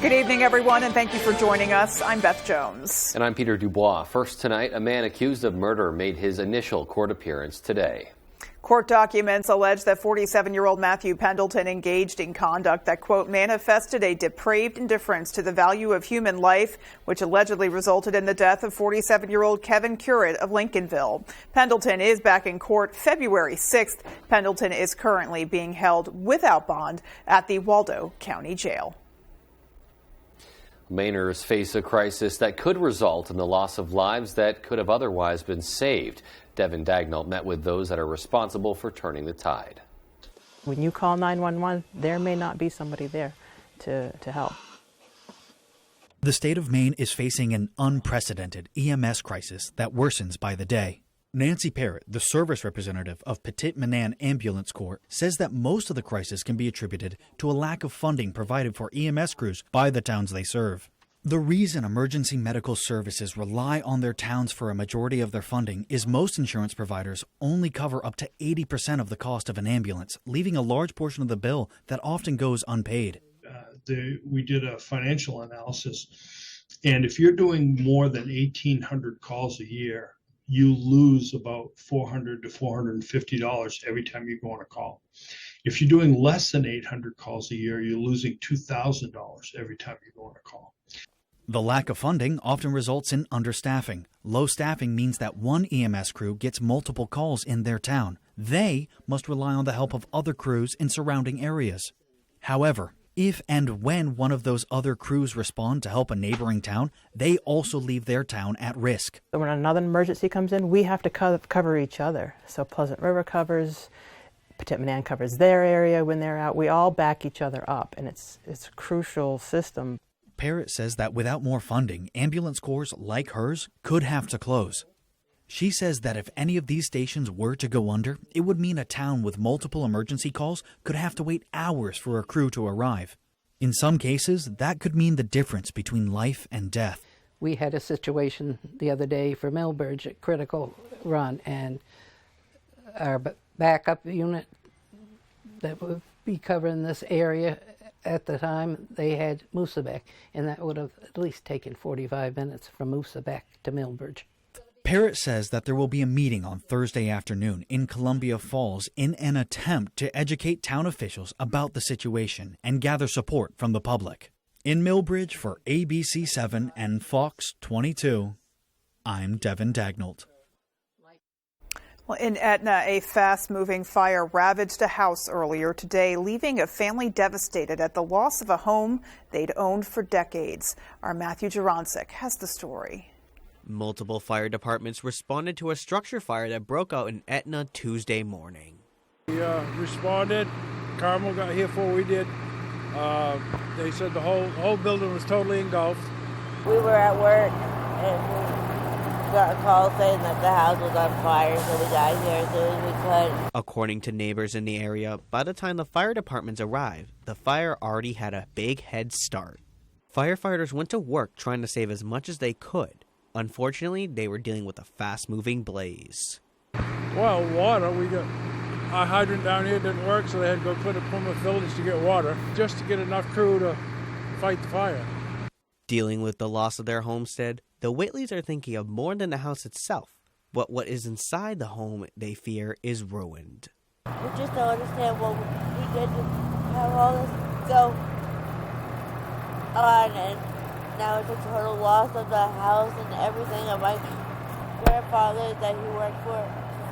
Good evening, everyone, and thank you for joining us. I'm Beth Jones. And I'm Peter Dubois. First tonight, a man accused of murder made his initial court appearance today. Court documents allege that 47-year-old Matthew Pendleton engaged in conduct that, quote, manifested a depraved indifference to the value of human life, which allegedly resulted in the death of 47-year-old Kevin Currit of Lincolnville. Pendleton is back in court February 6th. Pendleton is currently being held without bond at the Waldo County Jail. Mainers face a crisis that could result in the loss of lives that could have otherwise been saved. Devin Dagnall met with those that are responsible for turning the tide. When you call 911, there may not be somebody there to help. The state of Maine is facing an unprecedented EMS crisis that worsens by the day. Nancy Parrott, the service representative of Petit Manan Ambulance Corps, says that most of the crisis can be attributed to a lack of funding provided for EMS crews by the towns they serve. The reason emergency medical services rely on their towns for a majority of their funding is most insurance providers only cover up to 80% of the cost of an ambulance, leaving a large portion of the bill that often goes unpaid. We did a financial analysis, and if you're doing more than 1,800 calls a year, you lose about $400 to $450 every time you go on a call. If you're doing less than 800 calls a year, you're losing $2,000 every time you go on a call. The lack of funding often results in understaffing. Low staffing means that one EMS crew gets multiple calls in their town. They must rely on the help of other crews in surrounding areas. However, if and when one of those other crews respond to help a neighboring town, they also leave their town at risk. So when another emergency comes in, we have to cover each other. So Pleasant River covers, Petit Manan covers their area when they're out. We all back each other up, and it's a crucial system. Parrott says that without more funding, ambulance corps like hers could have to close. She says that if any of these stations were to go under, it would mean a town with multiple emergency calls could have to wait hours for a crew to arrive. In some cases, that could mean the difference between life and death. We had a situation the other day for Millbridge at Critical Run, and our backup unit that would be covering this area at the time, they had Moosabec, and that would have at least taken 45 minutes from Moosabec to Millbridge. Parrott says that there will be a meeting on Thursday afternoon in Columbia Falls in an attempt to educate town officials about the situation and gather support from the public. In Millbridge for ABC7 and Fox 22, I'm Devin Dagnall. Well, in Etna, a fast-moving fire ravaged a house earlier today, leaving a family devastated at the loss of a home they'd owned for decades. Our Matthew Jurancic has the story. Multiple fire departments responded to a structure fire that broke out in Etna Tuesday morning. We responded. Carmel got here before we did. They said the whole building was totally engulfed. We were at work and we got a call saying that the house was on fire, so we got here as soon as we could. According to neighbors in the area, by the time the fire departments arrived, the fire already had a big head start. Firefighters went to work trying to save as much as they could. Unfortunately, they were dealing with a fast-moving blaze. Well, water, we got our hydrant down here didn't work, so they had to go put a Plymouth Village to get water, just to get enough crew to fight the fire. Dealing with the loss of their homestead, the Whitleys are thinking of more than the house itself, but what is inside the home they fear is ruined. We just don't understand what we did to have all this go on, and now it's a total loss of the house and everything of my grandfather that he worked for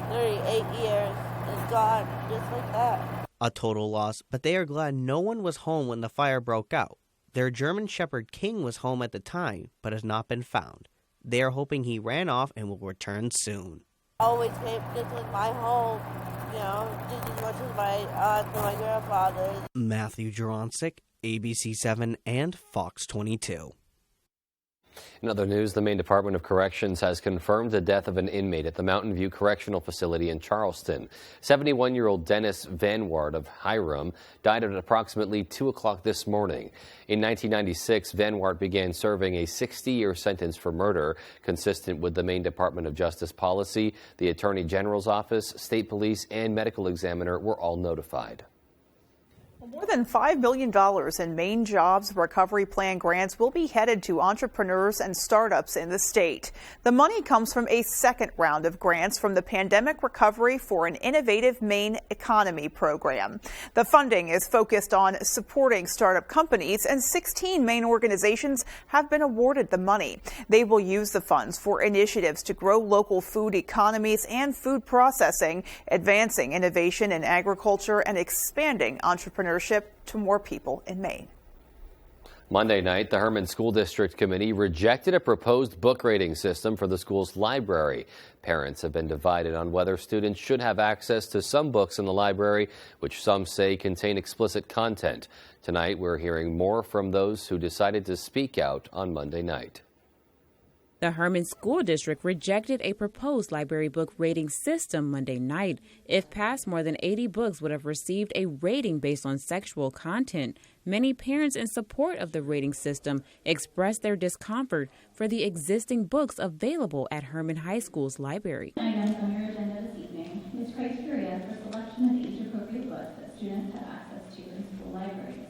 38 years is gone, just like that. A total loss, but they are glad no one was home when the fire broke out. Their German Shepherd King was home at the time, but has not been found. They are hoping he ran off and will return soon. Always came, this was my home, just as much as my aunt and my grandfather. Matthew Jurancic, ABC7 and Fox 22. In other news, the Maine Department of Corrections has confirmed the death of an inmate at the Mountain View Correctional Facility in Charleston. 71-year-old Dennis Van Wart of Hiram died at approximately 2 o'clock this morning. In 1996, Van Wart began serving a 60-year sentence for murder, consistent with the Maine Department of Justice policy. The Attorney General's office, state police, and medical examiner were all notified. More than $5 million in Maine Jobs Recovery Plan grants will be headed to entrepreneurs and startups in the state. The money comes from a second round of grants from the Pandemic Recovery for an Innovative Maine Economy program. The funding is focused on supporting startup companies, and 16 Maine organizations have been awarded the money. They will use the funds for initiatives to grow local food economies and food processing, advancing innovation in agriculture, and expanding entrepreneurship to more people in Maine. Monday night, the Herman School District Committee rejected a proposed book rating system for the school's library. Parents have been divided on whether students should have access to some books in the library, which some say contain explicit content. Tonight, we're hearing more from those who decided to speak out on Monday night. The Herman School District rejected a proposed library book rating system Monday night. If passed, more than 80 books would have received a rating based on sexual content. Many parents in support of the rating system expressed their discomfort for the existing books available at Herman High School's library. Items on your agenda this evening is criteria for selection of age-appropriate books that students have access to in school libraries.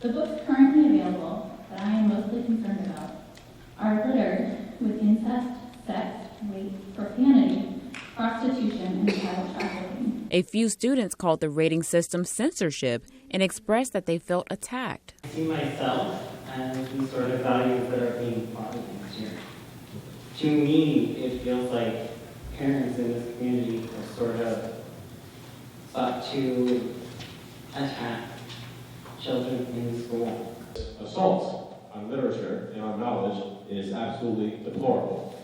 The books currently available that I am mostly concerned about are littered with incest, sex, rape, profanity, prostitution, and child trafficking. A few students called the rating system censorship and expressed that they felt attacked. I see myself as the sort of values that are being fought against here. To me, it feels like parents in this community have sort of sought to attack children in school. Assault on literature and on knowledge is absolutely deplorable.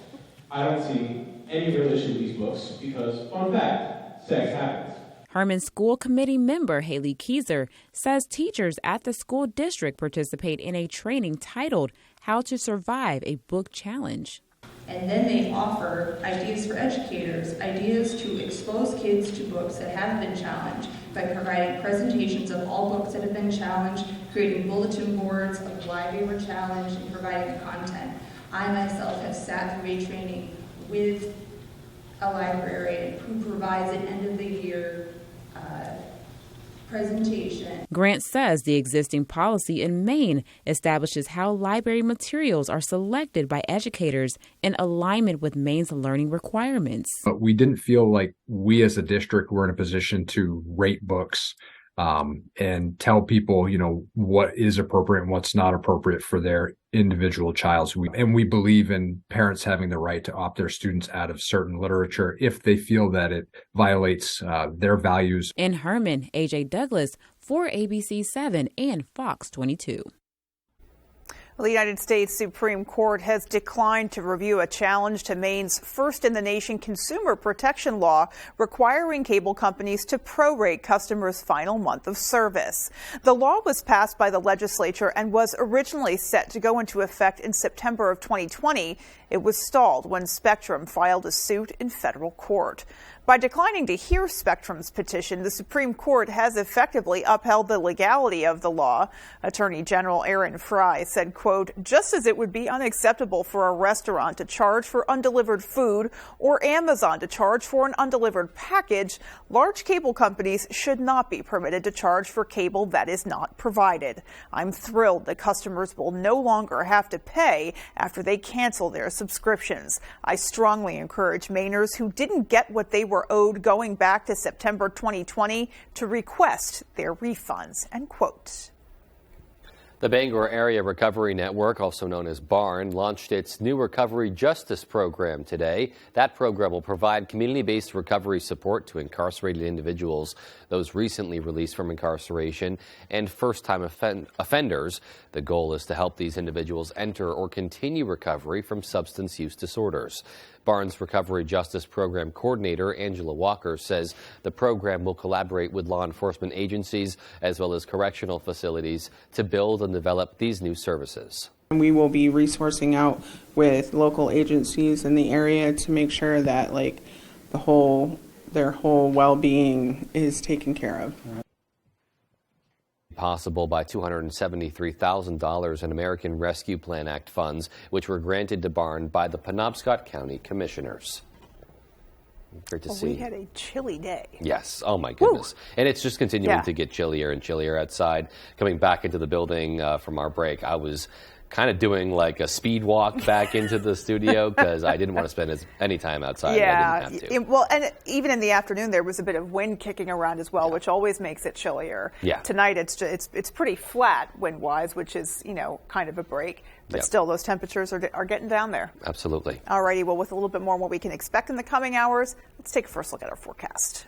I don't see any relation to these books because, fun fact, sex happens. Herman School Committee member Haley Keyser says teachers at the school district participate in a training titled How to Survive a Book Challenge. And then they offer ideas for educators, ideas to expose kids to books that have been challenged by providing presentations of all books that have been challenged, creating bulletin boards of why they were challenged, and providing the content. I myself have sat through a training with a librarian who provides an end of the year presentation. Grant says the existing policy in Maine establishes how library materials are selected by educators in alignment with Maine's learning requirements. But we didn't feel like we as a district were in a position to rate books and tell people, what is appropriate and what's not appropriate for their individual child. And we believe in parents having the right to opt their students out of certain literature if they feel that it violates their values. In Herman, AJ Douglas for ABC 7 and Fox 22. The United States Supreme Court has declined to review a challenge to Maine's first-in-the-nation consumer protection law requiring cable companies to prorate customers' final month of service. The law was passed by the legislature and was originally set to go into effect in September of 2020. It was stalled when Spectrum filed a suit in federal court. By declining to hear Spectrum's petition, the Supreme Court has effectively upheld the legality of the law. Attorney General Aaron Fry said, quote, just as it would be unacceptable for a restaurant to charge for undelivered food or Amazon to charge for an undelivered package, large cable companies should not be permitted to charge for cable that is not provided. I'm thrilled that customers will no longer have to pay after they cancel their subscriptions. I strongly encourage Mainers who didn't get what they were owed going back to September 2020 to request their refunds, end quote. The Bangor Area Recovery Network, also known as BARN, launched its new Recovery Justice Program today. That program will provide community-based recovery support to incarcerated individuals, those recently released from incarceration, and first-time offenders. The goal is to help these individuals enter or continue recovery from substance use disorders. BARN's Recovery Justice Program Coordinator, Angela Walker, says the program will collaborate with law enforcement agencies as well as correctional facilities to build and develop these new services. We will be resourcing out with local agencies in the area to make sure that their whole well-being is taken care of. Possible by $273,000 in American Rescue Plan Act funds, which were granted to BARN by the Penobscot County Commissioners. Great to Well, see. we had a chilly day. Yes. Oh, my goodness. Woo. And it's just continuing Yeah. to get chillier and chillier outside. Coming back into the building from our break, I was kind of doing like a speed walk back into the studio because I didn't want to spend any time outside. Yeah. I didn't have to. Well, and even in the afternoon, there was a bit of wind kicking around as well, which always makes it chillier. Yeah. Tonight, it's pretty flat wind-wise, which is, kind of a break. But Yep. still, those temperatures are getting down there. Absolutely. Alrighty, well, with a little bit more on what we can expect in the coming hours, let's take a first look at our forecast.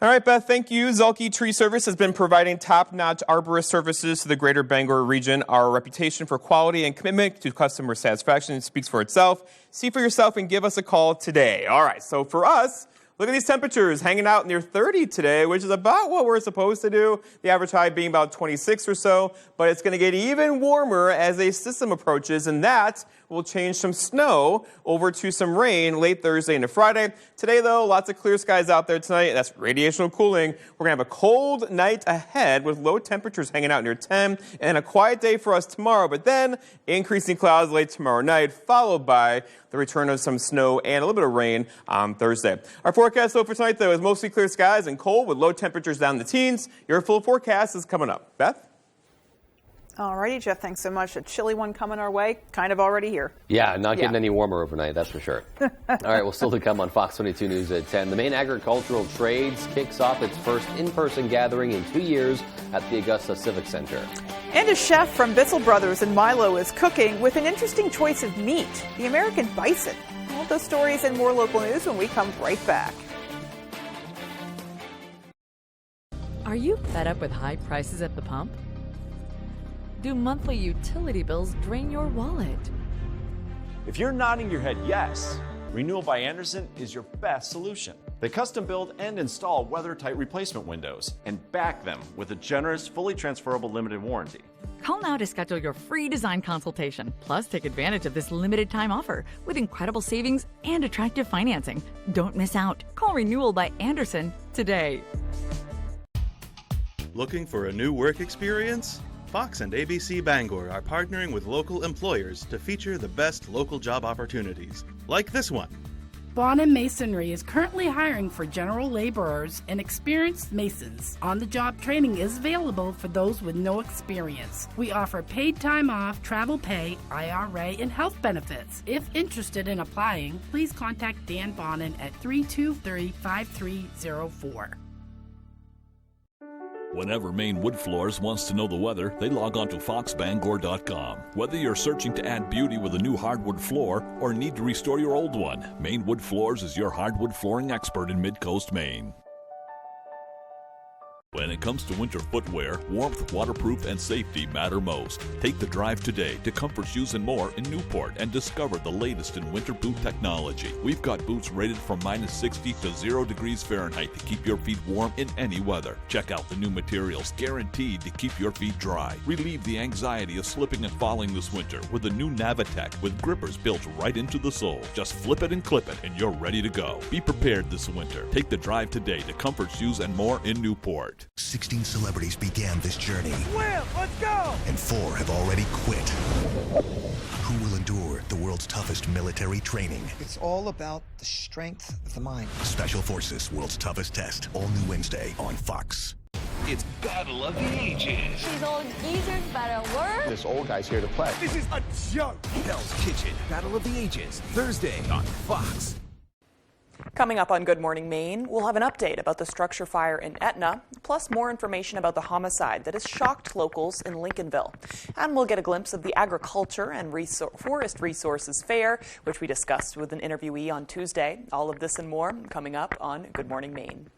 All right, Beth, thank you. Zelke Tree Service has been providing top-notch arborist services to the greater Bangor region. Our reputation for quality and commitment to customer satisfaction speaks for itself. See for yourself and give us a call today. All right, so for us, look at these temperatures hanging out near 30 today, which is about what we're supposed to do. The average high being about 26 or so, but it's going to get even warmer as a system approaches, and that will change some snow over to some rain late Thursday into Friday. Today, though, lots of clear skies out there tonight. That's radiational cooling. We're going to have a cold night ahead with low temperatures hanging out near 10, and a quiet day for us tomorrow, but then increasing clouds late tomorrow night, followed by the return of some snow and a little bit of rain on Thursday. Our forecast, though, for tonight, though, is mostly clear skies and cold with low temperatures down in the teens. Your full forecast is coming up. Beth? Alrighty, Jeff, thanks so much. A chilly one coming our way, kind of already here. Yeah, not getting any warmer overnight, that's for sure. All right, well, still to come on Fox 22 News at 10. The Maine Agricultural Trades kicks off its first in-person gathering in 2 years at the Augusta Civic Center. And a chef from Bissell Brothers in Milo is cooking with an interesting choice of meat, the American bison. All those stories and more local news when we come right back. Are you fed up with high prices at the pump? Do monthly utility bills drain your wallet? If you're nodding your head yes, Renewal by Andersen is your best solution. They custom build and install weather-tight replacement windows and back them with a generous, fully transferable limited warranty. Call now to schedule your free design consultation. Plus, take advantage of this limited time offer with incredible savings and attractive financing. Don't miss out. Call Renewal by Andersen today. Looking for a new work experience? Fox and ABC Bangor are partnering with local employers to feature the best local job opportunities, like this one. Bonham Masonry is currently hiring for general laborers and experienced masons. On-the-job training is available for those with no experience. We offer paid time off, travel pay, IRA, and health benefits. If interested in applying, please contact Dan Bonham at 323-5304. Whenever Maine Wood Floors wants to know the weather, they log on to foxbangor.com. Whether you're searching to add beauty with a new hardwood floor or need to restore your old one, Maine Wood Floors is your hardwood flooring expert in Mid-Coast Maine. When it comes to winter footwear, warmth, waterproof, and safety matter most. Take the drive today to Comfort Shoes and More in Newport and discover the latest in winter boot technology. We've got boots rated from -60 to 0 degrees Fahrenheit to keep your feet warm in any weather. Check out the new materials guaranteed to keep your feet dry. Relieve the anxiety of slipping and falling this winter with the new Navitech with grippers built right into the sole. Just flip it and clip it and you're ready to go. Be prepared this winter. Take the drive today to Comfort Shoes and More in Newport. 16 celebrities began this journey. Will, let's go! And 4 have already quit. Who will endure the world's toughest military training? It's all about the strength of the mind. Special Forces, World's Toughest Test. All new Wednesday on Fox. It's Battle of the Ages. These old geezers better work. This old guy's here to play. This is a joke. Hell's Kitchen, Battle of the Ages, Thursday on Fox. Coming up on Good Morning Maine, we'll have an update about the structure fire in Etna, plus more information about the homicide that has shocked locals in Lincolnville. And we'll get a glimpse of the Agriculture and Forest Resources Fair, which we discussed with an interviewee on Tuesday. All of this and more coming up on Good Morning Maine.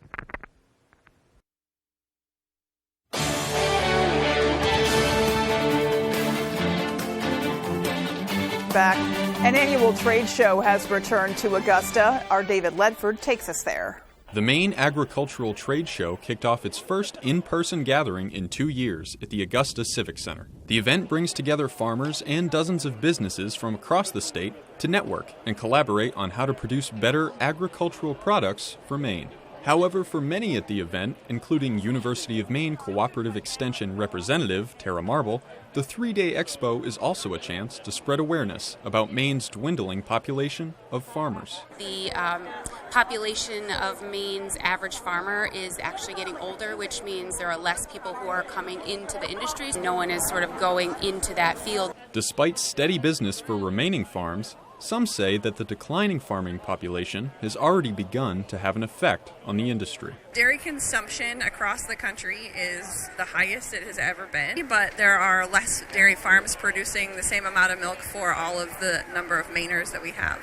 Back. An annual trade show has returned to Augusta. Our David Ledford takes us there. The Maine Agricultural Trade Show kicked off its first in-person gathering in 2 years at the Augusta Civic Center. The event brings together farmers and dozens of businesses from across the state to network and collaborate on how to produce better agricultural products for Maine. However, for many at the event, including University of Maine Cooperative Extension Representative Tara Marble, the 3-day expo is also a chance to spread awareness about Maine's dwindling population of farmers. The population of Maine's average farmer is actually getting older, which means there are less people who are coming into the industry. No one is sort of going into that field. Despite steady business for remaining farms, some say that the declining farming population has already begun to have an effect on the industry. Dairy consumption across the country is the highest it has ever been, but there are less dairy farms producing the same amount of milk for all of the number of Mainers that we have.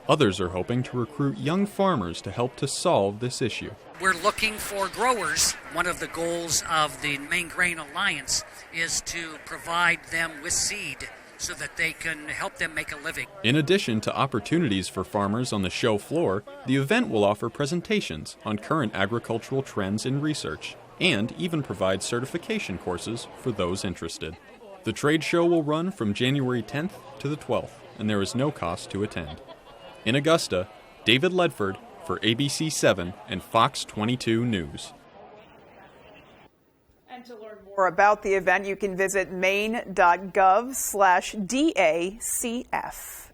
Others are hoping to recruit young farmers to help to solve this issue. We're looking for growers. One of the goals of the Maine Grain Alliance is to provide them with seed so that they can help them make a living. In addition to opportunities for farmers on the show floor, the event will offer presentations on current agricultural trends and research, and even provide certification courses for those interested. The trade show will run from January 10th to the 12th, and there is no cost to attend. In Augusta, David Ledford for ABC 7 and Fox 22 News. And to learn more about the event, you can visit maine.gov/DACF.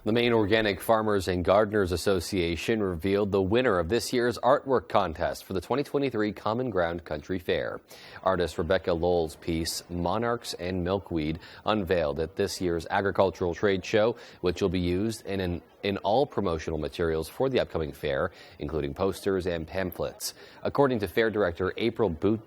The Maine Organic Farmers and Gardeners Association revealed the winner of this year's artwork contest for the 2023 Common Ground Country Fair. Artist Rebecca Lowell's piece, Monarchs and Milkweed, unveiled at this year's agricultural trade show, which will be used in all promotional materials for the upcoming fair, including posters and pamphlets. According to fair director April Boucher,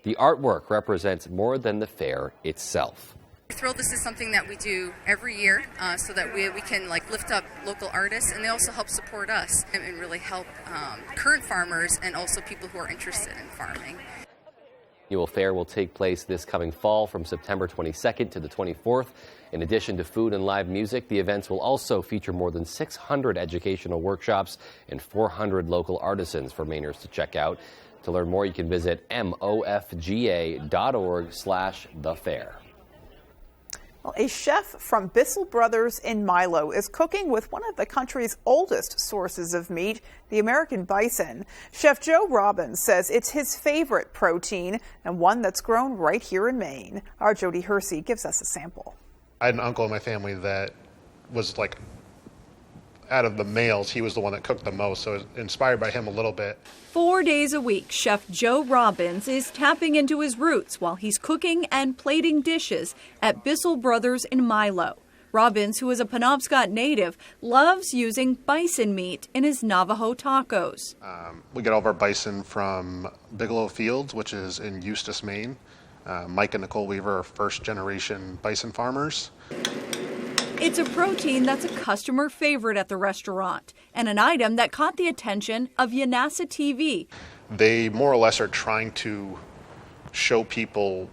the artwork represents more than the fair itself. We're thrilled this is something that we do every year so that we can lift up local artists, and they also help support us and really help current farmers and also people who are interested in farming. The annual fair will take place this coming fall from September 22nd to the 24th. In addition to food and live music, the events will also feature more than 600 educational workshops and 400 local artisans for Mainers to check out. To learn more, you can visit mofga.org/thefair. Well, a chef from Bissell Brothers in Milo is cooking with one of the country's oldest sources of meat, the American bison. Chef Joe Robbins says it's his favorite protein and one that's grown right here in Maine. Our Jody Hersey gives us a sample. I had an uncle in my family that was out of the males, he was the one that cooked the most, so I was inspired by him a little bit. 4 days a week, Chef Joe Robbins is tapping into his roots while he's cooking and plating dishes at Bissell Brothers in Milo. Robbins, who is a Penobscot native, loves using bison meat in his Navajo tacos. We get all of our bison from Bigelow Fields, which is in Eustis, Maine. Mike and Nicole Weaver are first-generation bison farmers. It's a protein that's a customer favorite at the restaurant and an item that caught the attention of Yanasa TV. They more or less are trying to show people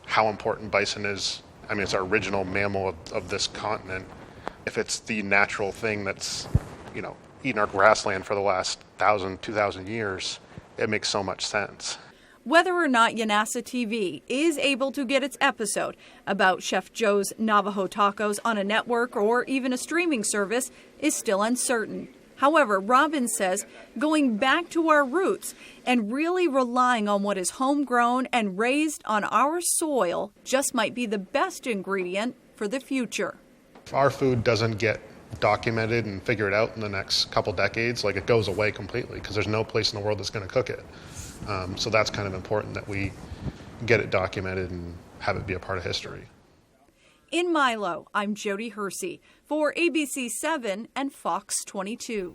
how important bison is. I mean, it's our original mammal of this continent. If it's the natural thing that's, eaten our grassland for the last 1,000, 2,000 years, it makes so much sense. Whether or not Yanasa TV is able to get its episode about Chef Joe's Navajo tacos on a network or even a streaming service is still uncertain. However, Robbins says going back to our roots and really relying on what is homegrown and raised on our soil just might be the best ingredient for the future. If our food doesn't get documented and figured out in the next couple decades, it goes away completely because there's no place in the world that's going to cook it. So that's kind of important that we get it documented and have it be a part of history. In Milo, I'm Jody Hersey for ABC 7 and Fox 22.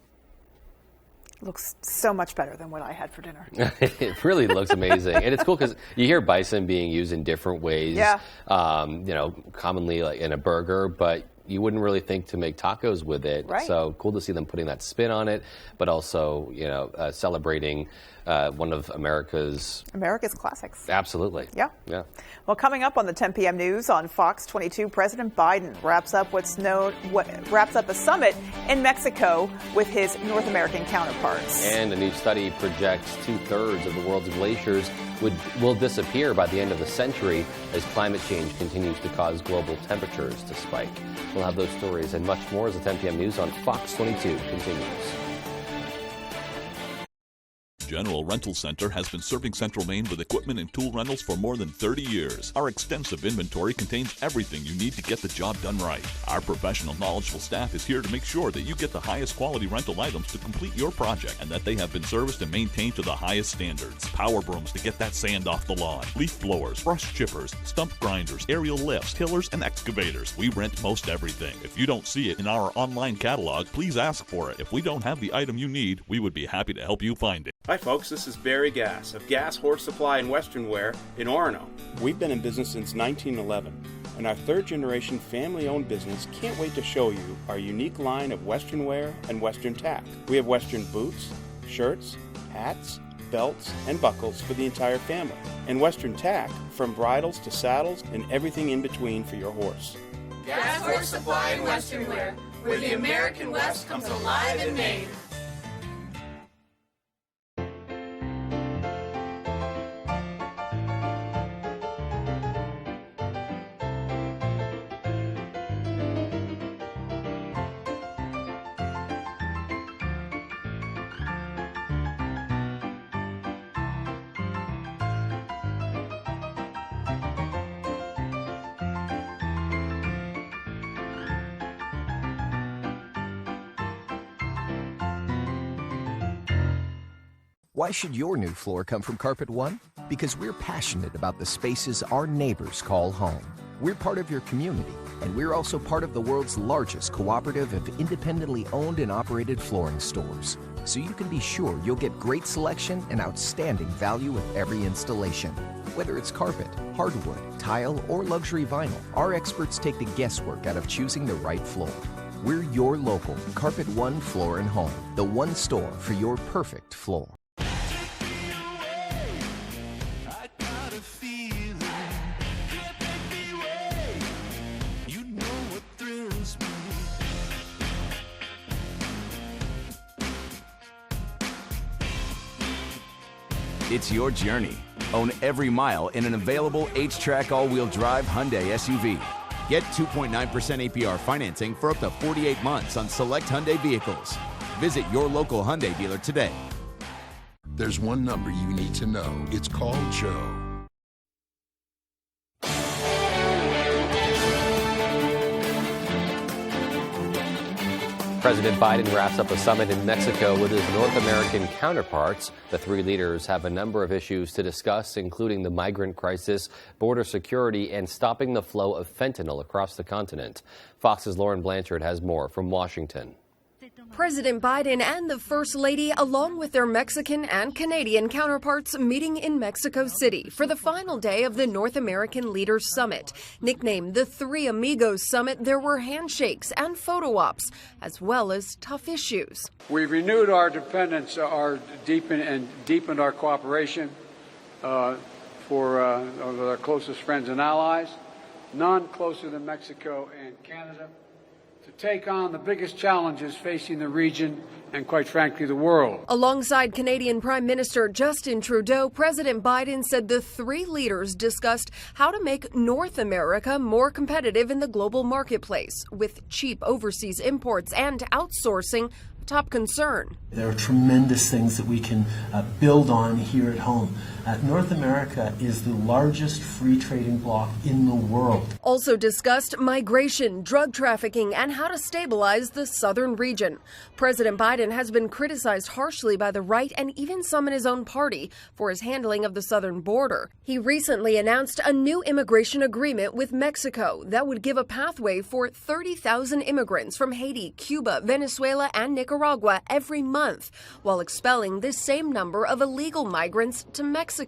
Looks so much better than what I had for dinner. It really looks amazing. And it's cool because you hear bison being used in different ways, commonly in a burger, but you wouldn't really think to make tacos with it. Right. So cool to see them putting that spin on it, but also, celebrating one of America's classics. Absolutely. Yeah. Well, coming up on the 10 p.m. news on Fox 22, President Biden wraps up a summit in Mexico with his North American counterparts. And a new study projects 2/3 of the world's glaciers will disappear by the end of the century as climate change continues to cause global temperatures to spike. We'll have those stories and much more as the 10 p.m. news on Fox 22 continues. General Rental Center has been serving Central Maine with equipment and tool rentals for more than 30 years. Our extensive inventory contains everything you need to get the job done right. Our professional, knowledgeable staff is here to make sure that you get the highest quality rental items to complete your project and that they have been serviced and maintained to the highest standards. Power brooms to get that sand off the lawn, leaf blowers, brush chippers, stump grinders, aerial lifts, tillers, and excavators. We rent most everything. If you don't see it in our online catalog, please ask for it. If we don't have the item you need, we would be happy to help you find it. Hi folks, this is Barry Gass of Gass Horse Supply and Western Wear in Orono. We've been in business since 1911, and our third-generation family-owned business can't wait to show you our unique line of Western wear and Western tack. We have Western boots, shirts, hats, belts, and buckles for the entire family, and Western tack from bridles to saddles and everything in between for your horse. Gass Horse Supply and Western Wear, where the American West comes alive in Maine. Why should your new floor come from Carpet One? Because we're passionate about the spaces our neighbors call home. We're part of your community, and we're also part of the world's largest cooperative of independently owned and operated flooring stores. So you can be sure you'll get great selection and outstanding value with every installation. Whether it's carpet, hardwood, tile, or luxury vinyl, our experts take the guesswork out of choosing the right floor. We're your local Carpet One Floor and Home, the one store for your perfect floor. It's your journey. Own every mile in an available H-Track all-wheel drive Hyundai SUV. Get 2.9% APR financing for up to 48 months on select Hyundai vehicles. Visit your local Hyundai dealer today. There's one number you need to know. It's called Joe. President Biden wraps up a summit in Mexico with his North American counterparts. The three leaders have a number of issues to discuss, including the migrant crisis, border security, and stopping the flow of fentanyl across the continent. Fox's Lauren Blanchard has more from Washington. President Biden and the First Lady, along with their Mexican and Canadian counterparts, meeting in Mexico City for the final day of the North American Leaders Summit. Nicknamed the Three Amigos Summit, there were handshakes and photo ops, as well as tough issues. We've renewed our dependence, deepened our cooperation for our closest friends and allies, none closer than Mexico and Canada, to take on the biggest challenges facing the region and, quite frankly, the world. Alongside Canadian Prime Minister Justin Trudeau, President Biden said the three leaders discussed how to make North America more competitive in the global marketplace, with cheap overseas imports and outsourcing a top concern. There are tremendous things that we can build on here at home. North America is the largest free trading bloc in the world. Also discussed migration, drug trafficking, and how to stabilize the southern region. President Biden has been criticized harshly by the right and even some in his own party for his handling of the southern border. He recently announced a new immigration agreement with Mexico that would give a pathway for 30,000 immigrants from Haiti, Cuba, Venezuela, and Nicaragua every month, while expelling the same number of illegal migrants to Mexico.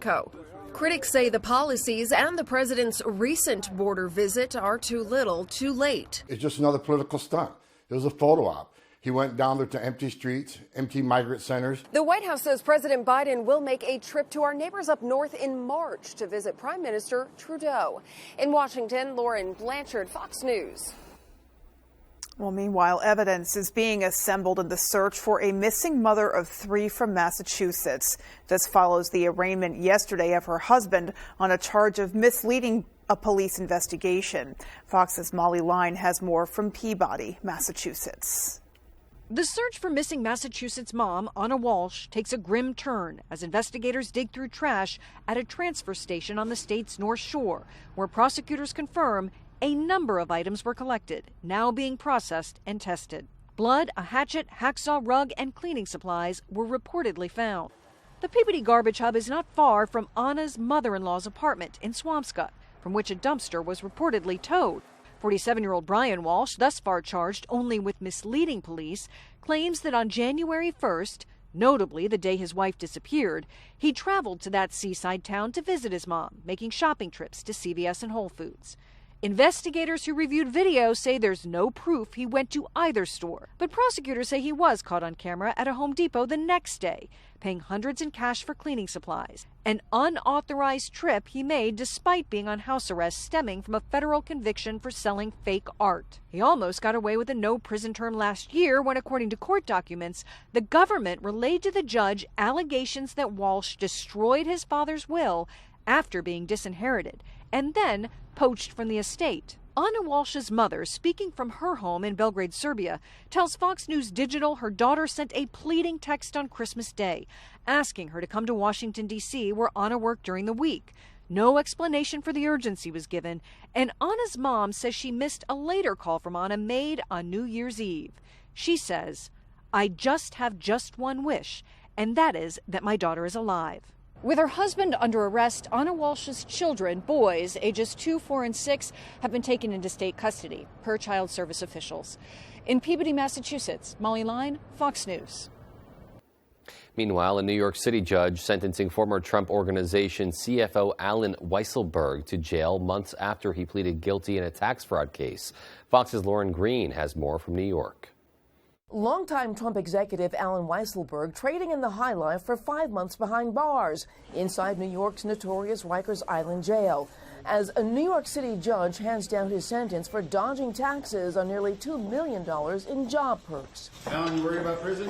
Critics say the policies and the president's recent border visit are too little, too late. It's just another political stunt. It was a photo op. He went down there to empty streets, empty migrant centers. The White House says President Biden will make a trip to our neighbors up north in March to visit Prime Minister Trudeau. In Washington, Lauren Blanchard, Fox News. Well, meanwhile, evidence is being assembled in the search for a missing mother of three from Massachusetts. This follows the arraignment yesterday of her husband on a charge of misleading a police investigation. Fox's Molly Line has more from Peabody, Massachusetts. The search for missing Massachusetts mom, Anna Walsh, takes a grim turn as investigators dig through trash at a transfer station on the state's North Shore, where prosecutors confirm a number of items were collected, now being processed and tested. Blood, a hatchet, hacksaw rug, and cleaning supplies were reportedly found. The Peabody Garbage Hub is not far from Anna's mother-in-law's apartment in Swampscott, from which a dumpster was reportedly towed. 47-year-old Brian Walsh, thus far charged only with misleading police, claims that on January 1st, notably the day his wife disappeared, he traveled to that seaside town to visit his mom, making shopping trips to CVS and Whole Foods. Investigators who reviewed video say there's no proof he went to either store, but prosecutors say he was caught on camera at a Home Depot the next day, paying hundreds in cash for cleaning supplies, an unauthorized trip he made despite being on house arrest stemming from a federal conviction for selling fake art. He almost got away with a no prison term last year when, according to court documents, the government relayed to the judge allegations that Walsh destroyed his father's will after being disinherited and then poached from the estate. Anna Walsh's mother, speaking from her home in Belgrade, Serbia, tells Fox News Digital her daughter sent a pleading text on Christmas Day, asking her to come to Washington, D.C., where Anna worked during the week. No explanation for the urgency was given, and Anna's mom says she missed a later call from Anna made on New Year's Eve. She says, "I just have just one wish, and that is that my daughter is alive." With her husband under arrest, Anna Walsh's children, boys ages 2, 4, and 6, have been taken into state custody, per Child Service officials. In Peabody, Massachusetts, Molly Line, Fox News. Meanwhile, a New York City judge sentencing former Trump Organization CFO Allen Weisselberg to jail months after he pleaded guilty in a tax fraud case. Fox's Lauren Green has more from New York. Longtime Trump executive Allen Weisselberg trading in the high life for 5 months behind bars inside New York's notorious Rikers Island jail, as a New York City judge hands down his sentence for dodging taxes on nearly $2 million in job perks. Allen, you worried about prison?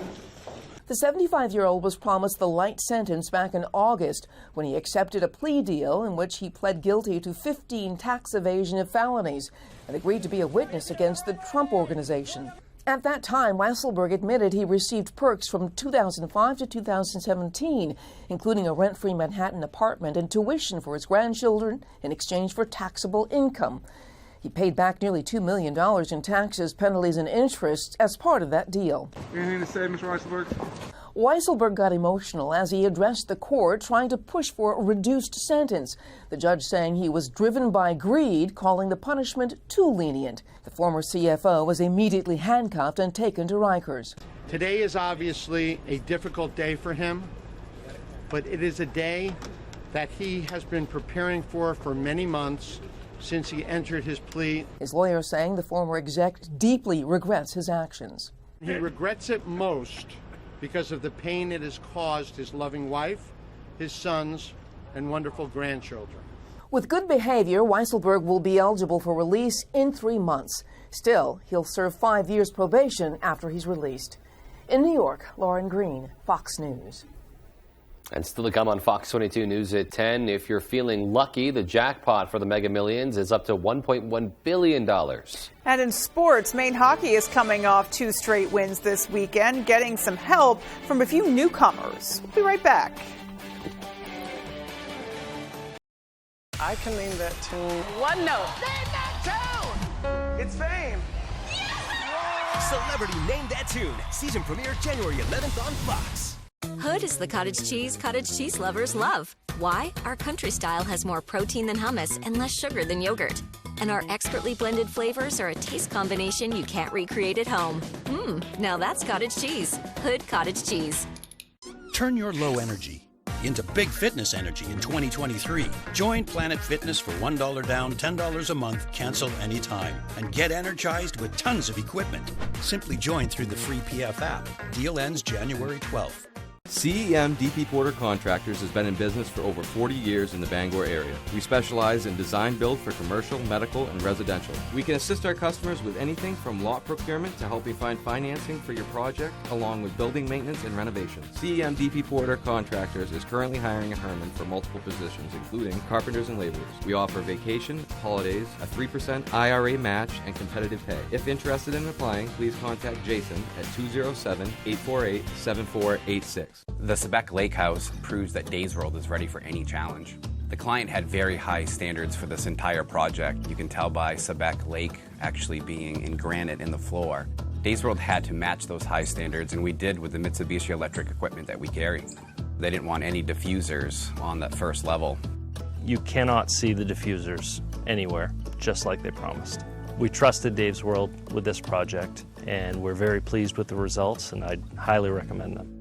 The 75-year-old was promised the light sentence back in August when he accepted a plea deal in which he pled guilty to 15 tax evasion felonies and agreed to be a witness against the Trump Organization. At that time, Weisselberg admitted he received perks from 2005 to 2017, including a rent-free Manhattan apartment and tuition for his grandchildren in exchange for taxable income. He paid back nearly $2 million in taxes, penalties, and interest as part of that deal. Anything to say, Mr. Weisselberg? Weisselberg got emotional as he addressed the court, trying to push for a reduced sentence. The judge saying he was driven by greed, calling the punishment too lenient. The former CFO was immediately handcuffed and taken to Rikers. Today is obviously a difficult day for him, but it is a day that he has been preparing for many months since he entered his plea. His lawyer saying the former exec deeply regrets his actions. He regrets it most because of the pain it has caused his loving wife, his sons, and wonderful grandchildren. With good behavior, Weisselberg will be eligible for release in 3 months. Still, he'll serve 5 years probation after he's released. In New York, Lauren Green, Fox News. And still to come on Fox 22 News at 10, if you're feeling lucky, the jackpot for the Mega Millions is up to $1.1 billion. And in sports, Maine hockey is coming off 2 straight wins this weekend, getting some help from a few newcomers. We'll be right back. I can name that tune. One note. Name that tune! It's Fame. Celebrity Name That Tune. Season premiere January 11th on Fox. Hood is the cottage cheese lovers love. Why? Our country style has more protein than hummus and less sugar than yogurt. And our expertly blended flavors are a taste combination you can't recreate at home. Now that's cottage cheese. Hood cottage cheese. Turn your low energy into big fitness energy in 2023. Join Planet Fitness for $1 down, $10 a month, cancel anytime, and get energized with tons of equipment. Simply join through the free PF app. Deal ends January 12th. CEM DP Porter Contractors has been in business for over 40 years in the Bangor area. We specialize in design build for commercial, medical, and residential. We can assist our customers with anything from lot procurement to helping find financing for your project, along with building maintenance and renovation. CEM DP Porter Contractors is currently hiring in Herman for multiple positions, including carpenters and laborers. We offer vacation, holidays, a 3% IRA match, and competitive pay. If interested in applying, please contact Jason at 207-848-7486. The Sebec Lake House proves that Days World is ready for any challenge. The client had very high standards for this entire project. You can tell by Sebec Lake actually being in granite in the floor. Days World had to match those high standards, and we did with the Mitsubishi electric equipment that we carry. They didn't want any diffusers on that first level. You cannot see the diffusers anywhere, just like they promised. We trusted Dave's World with this project, and we're very pleased with the results, and I'd highly recommend them.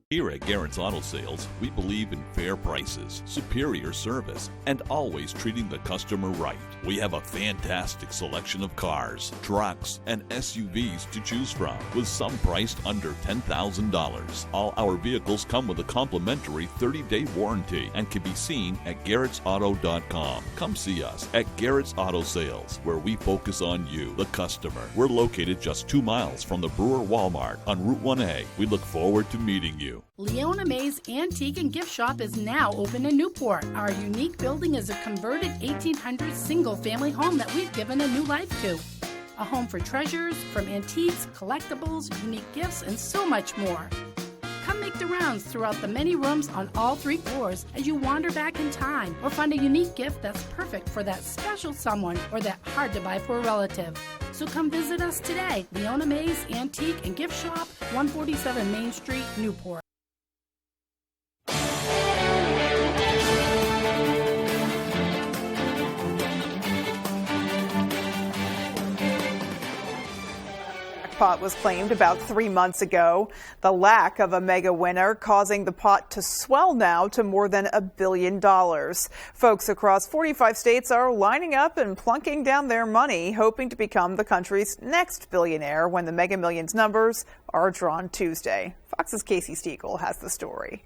Here at Garrett's Auto Sales, we believe in fair prices, superior service, and always treating the customer right. We have a fantastic selection of cars, trucks, and SUVs to choose from, with some priced under $10,000. All our vehicles come with a complimentary 30-day warranty and can be seen at garrettsauto.com. Come see us at Garrett's Auto Sales, where we focus on you, the customer. We're located just 2 miles from the Brewer Walmart on Route 1A. We look forward to meeting you. Leona May's Antique and Gift Shop is now open in Newport. Our unique building is a converted 1800s single-family home that we've given a new life to. A home for treasures, from antiques, collectibles, unique gifts, and so much more. Come make the rounds throughout the many rooms on all 3 floors as you wander back in time or find a unique gift that's perfect for that special someone or that hard-to-buy-for relative. So come visit us today. Leona May's Antique and Gift Shop, 147 Main Street, Newport. Pot was claimed about 3 months ago. The lack of a mega winner causing the pot to swell now to more than $1 billion. Folks across 45 states are lining up and plunking down their money, hoping to become the country's next billionaire when the Mega Millions numbers are drawn Tuesday. Fox's Casey Stiegel has the story.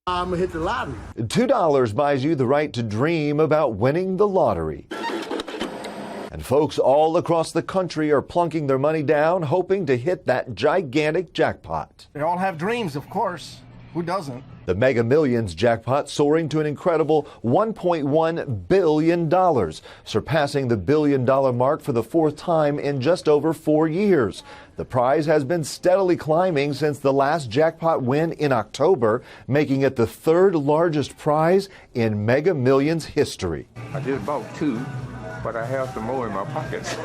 I'm gonna hit the lottery. $2 buys you the right to dream about winning the lottery. And folks all across the country are plunking their money down, hoping to hit that gigantic jackpot. They all have dreams, of course. Who doesn't? The Mega Millions jackpot soaring to an incredible $1.1 billion, surpassing the billion-dollar mark for the 4th time in just over 4 years. The prize has been steadily climbing since the last jackpot win in October, making it the 3rd largest prize in Mega Millions history. I just bought 2. But I have some more in my pockets.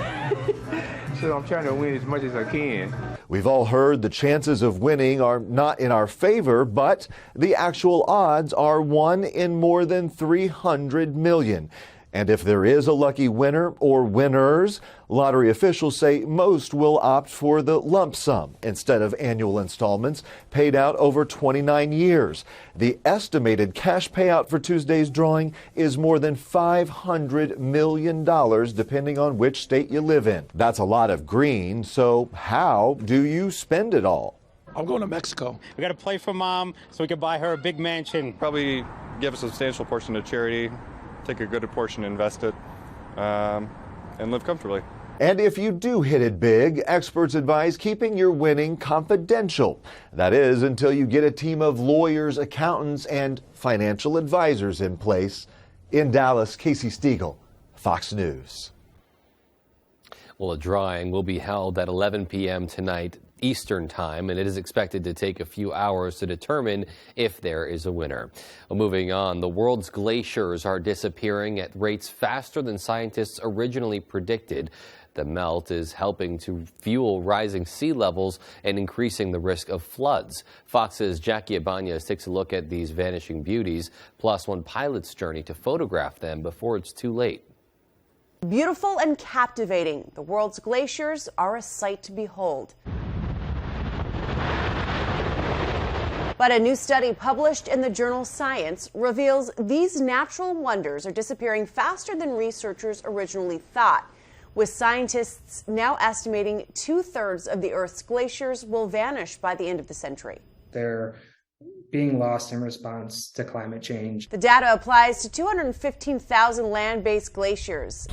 So I'm trying to win as much as I can. We've all heard the chances of winning are not in our favor, but the actual odds are 1 in more than 300 million. And if there is a lucky winner or winners, lottery officials say most will opt for the lump sum instead of annual installments paid out over 29 years. The estimated cash payout for Tuesday's drawing is more than $500 million, depending on which state you live in. That's a lot of green, so how do you spend it all? I'm going to Mexico. We got to play for Mom so we can buy her a big mansion. Probably give a substantial portion to charity. Take a good portion, invest it, and live comfortably. And if you do hit it big, experts advise keeping your winning confidential. That is, until you get a team of lawyers, accountants, and financial advisors in place. In Dallas, Casey Stiegel, Fox News. Well, a drawing will be held at 11 p.m. tonight Eastern Time, and it is expected to take a few hours to determine if there is a winner. Well, moving on, the world's glaciers are disappearing at rates faster than scientists originally predicted. The melt is helping to fuel rising sea levels and increasing the risk of floods. Fox's Jackie Ibanez takes a look at these vanishing beauties, plus one pilot's journey to photograph them before it's too late. Beautiful and captivating, the world's glaciers are a sight to behold. But a new study published in the journal Science reveals these natural wonders are disappearing faster than researchers originally thought, with scientists now estimating 2/3 of the Earth's glaciers will vanish by the end of the century. They're being lost in response to climate change. The data applies to 215,000 land-based glaciers.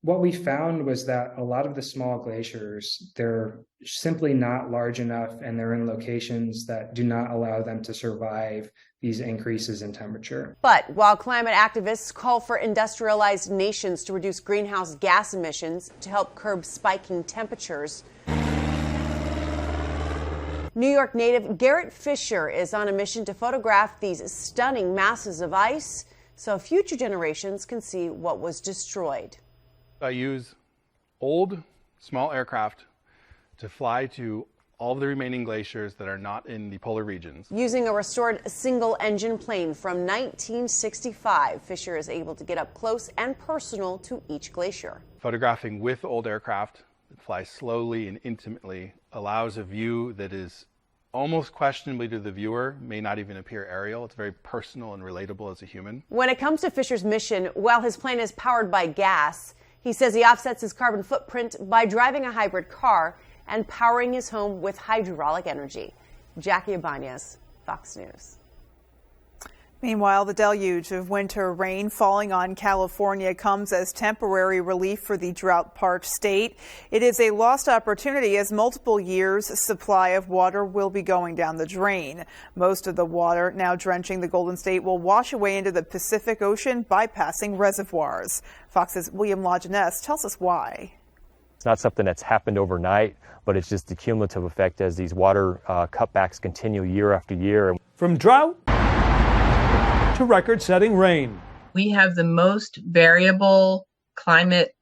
What we found was that a lot of the small glaciers, they're simply not large enough, and they're in locations that do not allow them to survive these increases in temperature. But while climate activists call for industrialized nations to reduce greenhouse gas emissions to help curb spiking temperatures, New York native Garrett Fisher is on a mission to photograph these stunning masses of ice so future generations can see what was destroyed. I use old, small aircraft to fly to all of the remaining glaciers that are not in the polar regions. Using a restored single-engine plane from 1965, Fisher is able to get up close and personal to each glacier. Photographing with old aircraft that fly slowly and intimately allows a view that is almost questionably to the viewer, may not even appear aerial. It's very personal and relatable as a human. When it comes to Fisher's mission, while his plane is powered by gas, he says he offsets his carbon footprint by driving a hybrid car and powering his home with hydraulic energy. Jackie Ibanez, Fox News. Meanwhile, the deluge of winter rain falling on California comes as temporary relief for the drought-parched state. It is a lost opportunity as multiple years' supply of water will be going down the drain. Most of the water now drenching the Golden State will wash away into the Pacific Ocean, bypassing reservoirs. Fox's William Lajeunesse tells us why. It's not something that's happened overnight, but it's just the cumulative effect as these water cutbacks continue year after year. From drought to record-setting rain. We have the most variable climate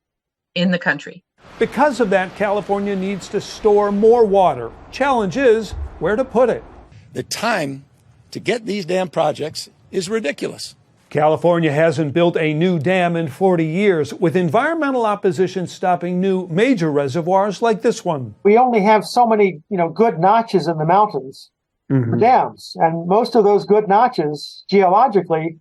in the country. Because of that, California needs to store more water. Challenge is where to put it. The time to get these dam projects is ridiculous. California hasn't built a new dam in 40 years, with environmental opposition stopping new major reservoirs like this one. We only have so many, good notches in the mountains for dams, and most of those good notches, geologically,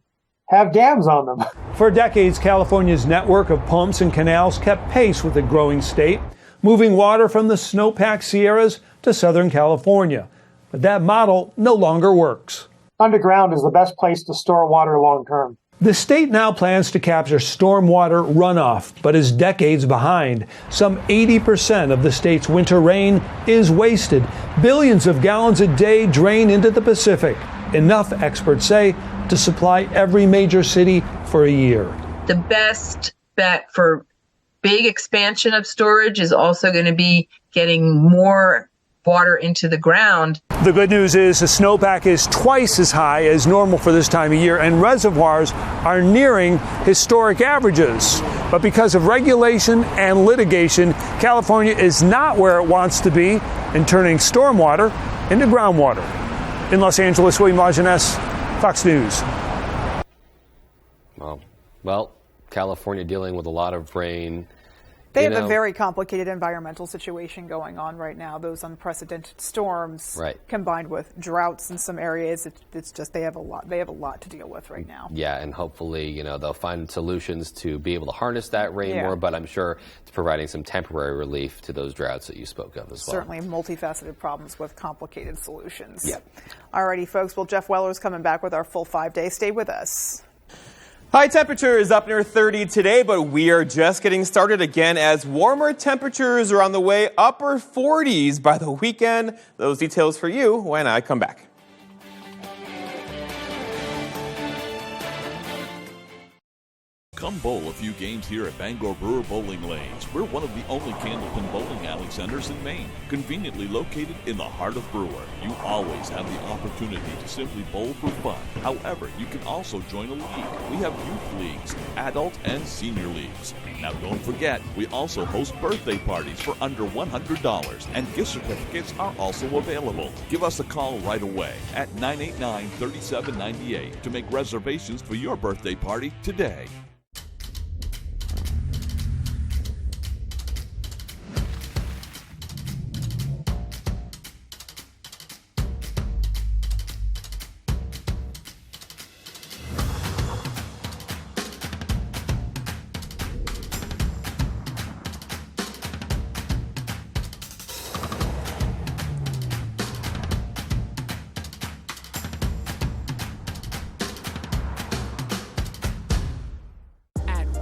have dams on them. For decades, California's network of pumps and canals kept pace with the growing state, moving water from the snow-packed Sierras to Southern California. But that model no longer works. Underground is the best place to store water long term. The state now plans to capture stormwater runoff, but is decades behind. Some 80% of the state's winter rain is wasted. Billions of gallons a day drain into the Pacific. Enough, experts say, to supply every major city for a year. The best bet for big expansion of storage is also going to be getting more water into the ground. The good news is the snowpack is twice as high as normal for this time of year, and reservoirs are nearing historic averages. But because of regulation and litigation, California is not where it wants to be in turning stormwater into groundwater. In Los Angeles, William Lajeunesse, Fox News. Well, California dealing with a lot of rain. They have a very complicated environmental situation going on right now. Those unprecedented storms, combined with droughts in some areas, it's just they have a lot to deal with right now. Yeah, and hopefully, they'll find solutions to be able to harness that rain more. But I'm sure it's providing some temporary relief to those droughts that you spoke of as well. Certainly, multifaceted problems with complicated solutions. Yeah. Alrighty, folks. Well, Jeff Weller's coming back with our full 5-day. Stay with us. High temperature is up near 30 today, but we are just getting started again as warmer temperatures are on the way, upper 40s by the weekend. Those details for you when I come back. Come bowl a few games here at Bangor Brewer Bowling Lanes. We're one of the only candlepin bowling alley centers in Maine, conveniently located in the heart of Brewer. You always have the opportunity to simply bowl for fun. However, you can also join a league. We have youth leagues, adult and senior leagues. Now don't forget, we also host birthday parties for under $100, and gift certificates are also available. Give us a call right away at 989-3798 to make reservations for your birthday party today.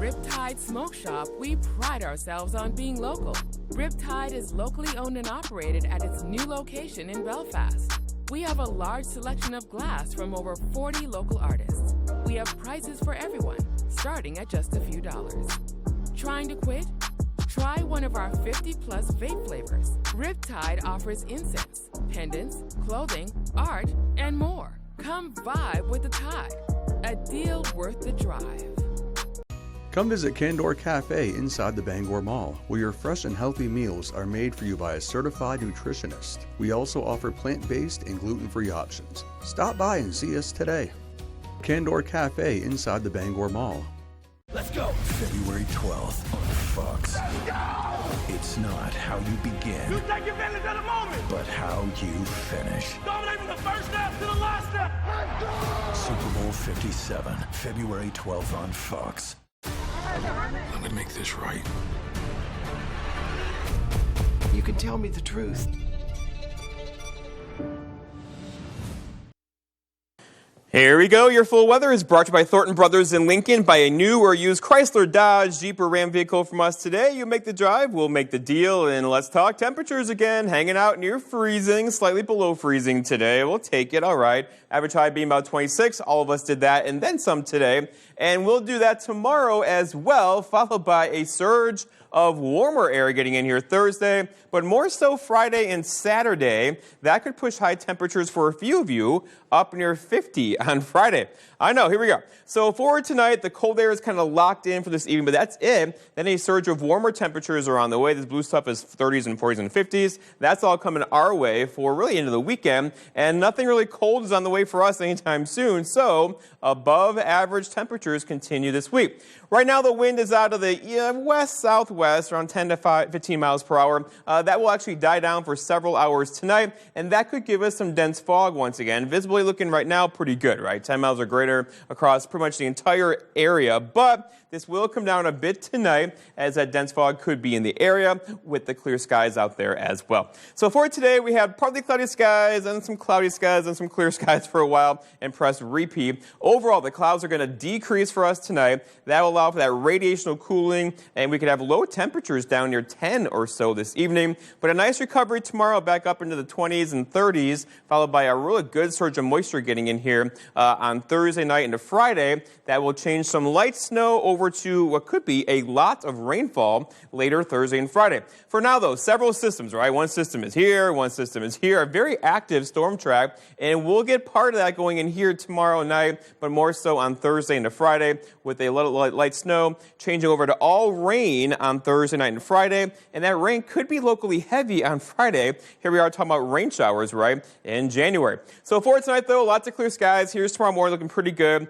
Riptide Smoke Shop, we pride ourselves on being local. Riptide is locally owned and operated at its new location in Belfast. We have a large selection of glass from over 40 local artists. We have prices for everyone, starting at just a few dollars. Trying to quit? Try one of our 50-plus vape flavors. Riptide offers incense, pendants, clothing, art, and more. Come vibe with the Tide. A deal worth the drive. Come visit Candor Cafe inside the Bangor Mall, where your fresh and healthy meals are made for you by a certified nutritionist. We also offer plant-based and gluten-free options. Stop by and see us today. Candor Cafe inside the Bangor Mall. Let's go! February 12th on Fox. Let's go! It's not how you begin. You take advantage of the moment! But how you finish. Dominate from the first snap to the last snap! Let's go! Super Bowl 57, February 12th on Fox. I'm gonna make this right. You can tell me the truth. Here we go. Your full weather is brought to you by Thornton Brothers in Lincoln. Buy a new or used Chrysler, Dodge, Jeep, or Ram vehicle from us today. You make the drive, we'll make the deal. And let's talk temperatures again. Hanging out near freezing, slightly below freezing today. We'll take it. All right. Average high being about 26. All of us did that and then some today. And we'll do that tomorrow as well, followed by a surge of warmer air getting in here Thursday, but more so Friday and Saturday. That could push high temperatures for a few of you up near 50 on Friday. I know, here we go. So forward tonight, the cold air is kind of locked in for this evening, but that's it. Then a surge of warmer temperatures are on the way. This blue stuff is 30s and 40s and 50s. That's all coming our way for really into the weekend, and nothing really cold is on the way for us anytime soon. So above average temperatures continue this week. Right now, the wind is out of the west-southwest, around 10 to 15 miles per hour. That will actually die down for several hours tonight, and that could give us some dense fog once again. Visibility looking right now pretty good, right? 10 miles or greater across pretty much the entire area, but this will come down a bit tonight as that dense fog could be in the area with the clear skies out there as well. So for today, we had partly cloudy skies and some cloudy skies and some clear skies for a while and press repeat. Overall, the clouds are going to decrease for us tonight. That will allow for that radiational cooling, and we could have low temperatures down near 10 or so this evening. But a nice recovery tomorrow back up into the 20s and 30s, followed by a really good surge of moisture getting in here on Thursday night into Friday. That will change some light snow over to what could be a lot of rainfall later Thursday and Friday. For now, though, several systems, right? One system is here, one system is here, a very active storm track, and we'll get part of that going in here tomorrow night, but more so on Thursday into Friday with a little light snow changing over to all rain on Thursday night and Friday, and that rain could be locally heavy on Friday. Here we are talking about rain showers, right, in January. So for tonight, though, lots of clear skies. Here's tomorrow morning looking pretty good.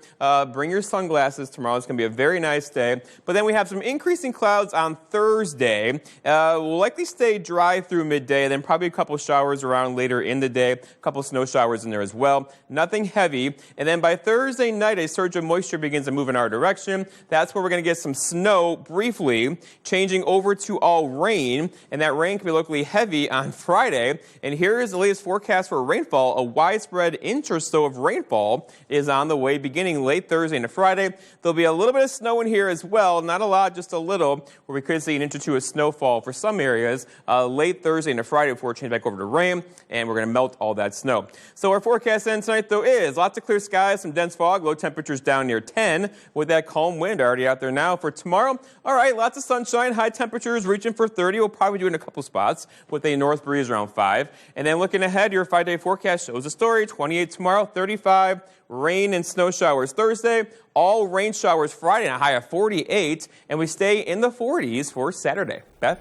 Bring your sunglasses tomorrow. It's going to be a very nice day. But then we have some increasing clouds on Thursday. We'll likely stay dry through midday, then probably a couple showers around later in the day, a couple snow showers in there as well. Nothing heavy. And then by Thursday night, a surge of moisture begins to move in our direction. That's where we're going to get some snow briefly, changing over to all rain. And that rain can be locally heavy on Friday. And here is the latest forecast for rainfall. A widespread inch or so of rainfall is on the way beginning late Thursday into Friday. There'll be a little bit of snow in here as well. Not a lot, just a little, where we could see an inch or two of snowfall for some areas late Thursday into Friday before it changes back over to rain, and we're going to melt all that snow. So our forecast then tonight, though, is lots of clear skies, some dense fog, low temperatures down near 10 with that calm wind already out there now. For tomorrow, all right, lots of sunshine, high temperatures reaching for 30. We'll probably do it in a couple spots with a north breeze around 5. And then looking ahead, your 5-day forecast shows a story. 28 tomorrow, 35, rain and snow showers Thursday, all rain showers Friday, and a high of 48, and we stay in the 40s for Saturday. Beth?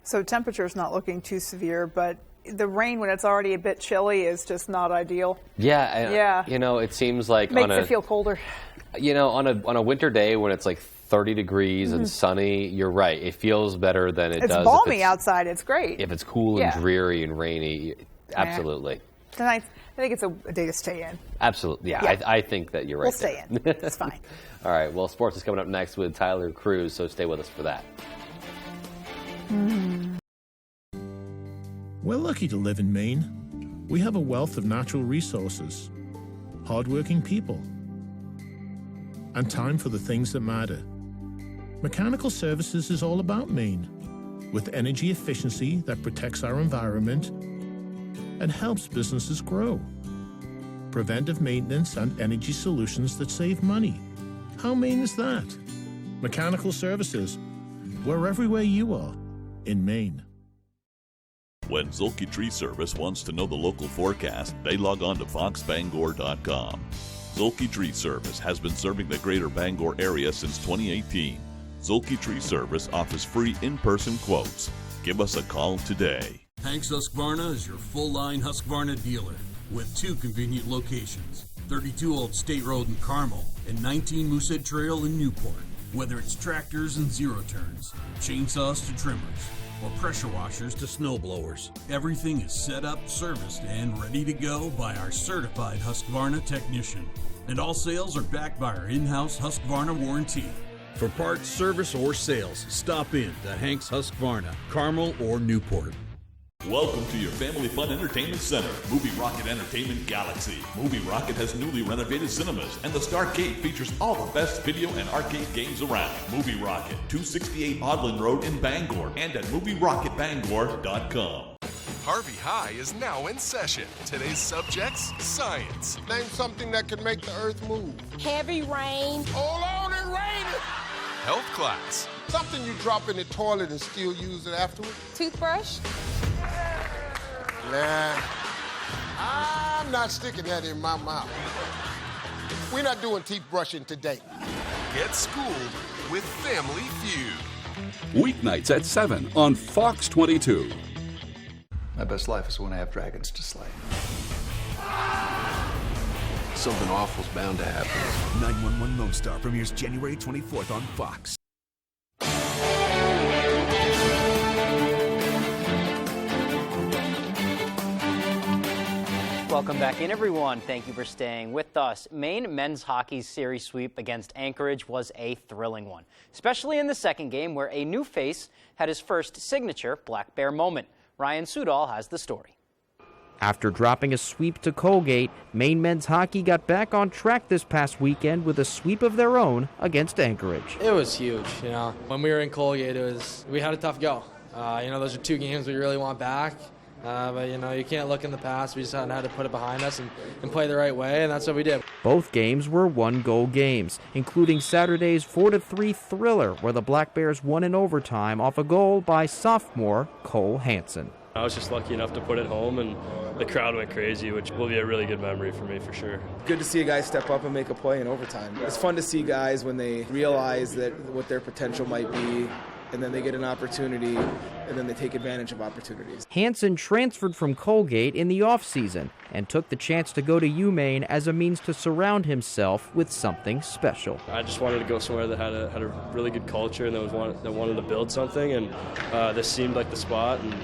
So temperature's not looking too severe, but the rain when it's already a bit chilly is just not ideal. Yeah. You know, it seems like makes it feel colder. You know, on a winter day when it's like 30 degrees and sunny, you're right. It feels better than it does. It's balmy outside. It's great. If it's cool and dreary and rainy, absolutely. Tonight, I think it's a day to stay in. Absolutely. Yeah. I think that you're right. We'll stay in. It's fine. All right. Well, sports is coming up next with Tyler Cruz, so stay with us for that. We're lucky to live in Maine. We have a wealth of natural resources, hardworking people, and time for the things that matter. Mechanical Services is all about Maine, with energy efficiency that protects our environment and helps businesses grow. Preventive maintenance and energy solutions that save money. How Maine is that? Mechanical Services. We're everywhere you are in Maine. When Zolke Tree Service wants to know the local forecast, they log on to foxbangor.com. Zolke Tree Service has been serving the greater Bangor area since 2018. Zolke Tree Service offers free in-person quotes. Give us a call today. Hanks Husqvarna is your full-line Husqvarna dealer with 2 convenient locations, 32 Old State Road in Carmel and 19 Moosehead Trail in Newport. Whether it's tractors and zero turns, chainsaws to trimmers, or pressure washers to snow blowers, everything is set up, serviced, and ready to go by our certified Husqvarna technician. And all sales are backed by our in-house Husqvarna warranty. For parts, service, or sales, stop in to Hanks Husqvarna, Carmel, or Newport. Welcome to your family fun entertainment center, Movie Rocket Entertainment Galaxy. Movie Rocket has newly renovated cinemas, and the Starcade features all the best video and arcade games around. Movie Rocket, 268 Odland Road in Bangor, and at movierocketbangor.com. Harvey High is now in session. Today's subjects, science. Name something that can make the earth move. Heavy rain. Hold on, it's raining. Health class. Something you drop in the toilet and still use it afterward. Toothbrush. Nah, I'm not sticking that in my mouth. We're not doing teeth brushing today. Get schooled with Family Feud. Weeknights at 7 on Fox 22. My best life is when I have dragons to slay. Something awful's bound to happen. 911 Lone Star premieres January 24th on Fox. Welcome back in, everyone. Thank you for staying with us. Maine men's hockey's series sweep against Anchorage was a thrilling one, especially in the second game where a new face had his first signature Black Bear moment. Ryan Sudol has the story. After dropping a sweep to Colgate, Maine men's hockey got back on track this past weekend with a sweep of their own against Anchorage. It was huge, When we were in Colgate, we had a tough go. Those are 2 games we really want back. But you can't look in the past. We just had to put it behind us and play the right way, and that's what we did. Both games were 1-goal games, including Saturday's 4-3 thriller, where the Black Bears won in overtime off a goal by sophomore Cole Hansen. I was just lucky enough to put it home, and the crowd went crazy, which will be a really good memory for me for sure. Good to see a guy step up and make a play in overtime. It's fun to see guys when they realize that what their potential might be, and then they get an opportunity, and then they take advantage of opportunities. Hansen transferred from Colgate in the offseason and took the chance to go to UMaine as a means to surround himself with something special. I just wanted to go somewhere that had a really good culture and that wanted to build something, and this seemed like the spot, and